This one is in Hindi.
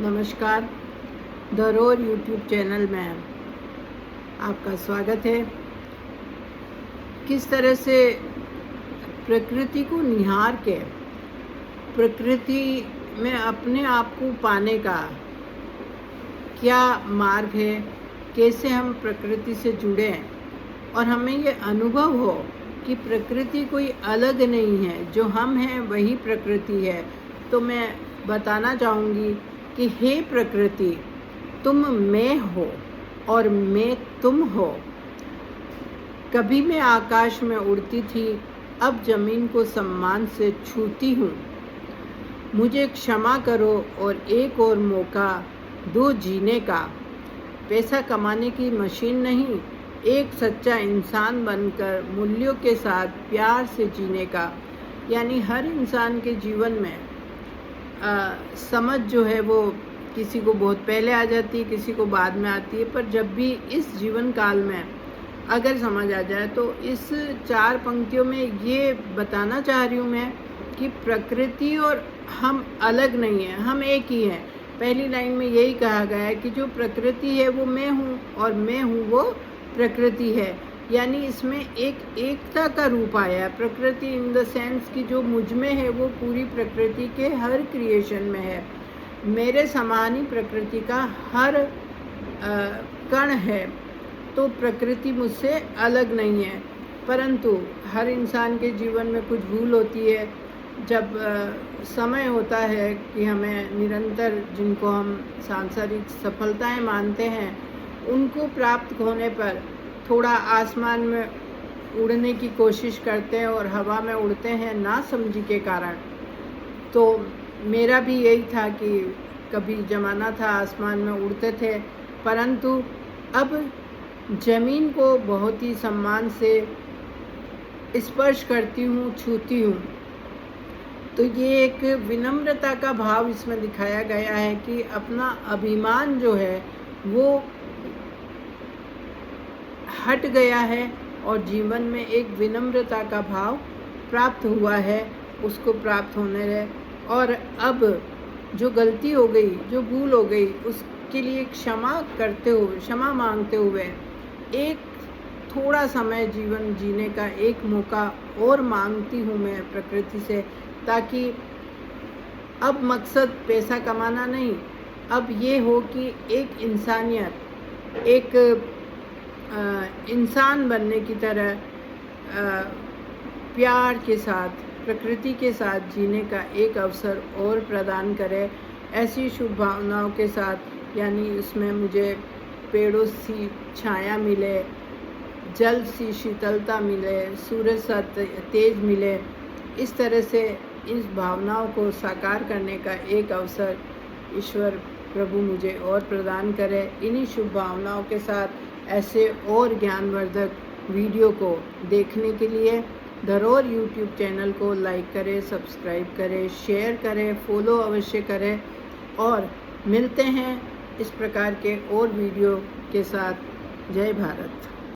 नमस्कार। धरोहर यूट्यूब चैनल में आपका स्वागत है। किस तरह से प्रकृति को निहार के प्रकृति में अपने आप को पाने का क्या मार्ग है, कैसे हम प्रकृति से जुड़ें और हमें ये अनुभव हो कि प्रकृति कोई अलग नहीं है, जो हम हैं वही प्रकृति है। तो मैं बताना चाहूँगी कि हे प्रकृति, तुम मैं हो और मैं तुम हो। कभी मैं आकाश में उड़ती थी, अब ज़मीन को सम्मान से छूती हूँ। मुझे क्षमा करो और एक और मौका दो जीने का। पैसा कमाने की मशीन नहीं, एक सच्चा इंसान बनकर मूल्यों के साथ प्यार से जीने का। यानी हर इंसान के जीवन में समझ जो है वो किसी को बहुत पहले आ जाती है, किसी को बाद में आती है, पर जब भी इस जीवन काल में अगर समझ आ जाए तो इस 4 पंक्तियों में ये बताना चाह रही हूँ मैं कि प्रकृति और हम अलग नहीं हैं, हम एक ही हैं। पहली लाइन में यही कहा गया है कि जो प्रकृति है वो मैं हूँ और मैं हूँ वो प्रकृति है। यानी इसमें एक एकता का रूप आया है। प्रकृति इन द सेंस कि जो मुझ में है वो पूरी प्रकृति के हर क्रिएशन में है। मेरे समान ही प्रकृति का हर कण है। तो प्रकृति मुझसे अलग नहीं है, परंतु हर इंसान के जीवन में कुछ भूल होती है। जब समय होता है कि हमें निरंतर, जिनको हम सांसारिक सफलताएं मानते हैं, उनको प्राप्त होने पर थोड़ा आसमान में उड़ने की कोशिश करते हैं और हवा में उड़ते हैं नासमझी के कारण। तो मेरा भी यही था कि कभी ज़माना था आसमान में उड़ते थे, परंतु अब ज़मीन को बहुत ही सम्मान से स्पर्श करती हूँ, छूती हूँ। तो ये एक विनम्रता का भाव इसमें दिखाया गया है कि अपना अभिमान जो है वो हट गया है और जीवन में एक विनम्रता का भाव प्राप्त हुआ है, उसको प्राप्त होने रहे। और अब जो गलती हो गई, जो भूल हो गई, उसके लिए क्षमा करते हुए, क्षमा मांगते हुए एक थोड़ा समय जीवन जीने का एक मौका और मांगती हूँ मैं प्रकृति से, ताकि अब मकसद पैसा कमाना नहीं, अब ये हो कि एक इंसानियत, एक इंसान बनने की तरह प्यार के साथ, प्रकृति के साथ जीने का एक अवसर और प्रदान करे। ऐसी शुभ भावनाओं के साथ, यानी उसमें मुझे पेड़ों सी छाया मिले, जल सी शीतलता मिले, सूरज सा तेज मिले, इस तरह से इस भावनाओं को साकार करने का एक अवसर ईश्वर प्रभु मुझे और प्रदान करे। इन्हीं शुभ भावनाओं के साथ ऐसे और ज्ञानवर्धक वीडियो को देखने के लिए धरोहर यूट्यूब चैनल को लाइक करें, सब्सक्राइब करें, शेयर करें, फॉलो अवश्य करें और मिलते हैं इस प्रकार के और वीडियो के साथ। जय भारत।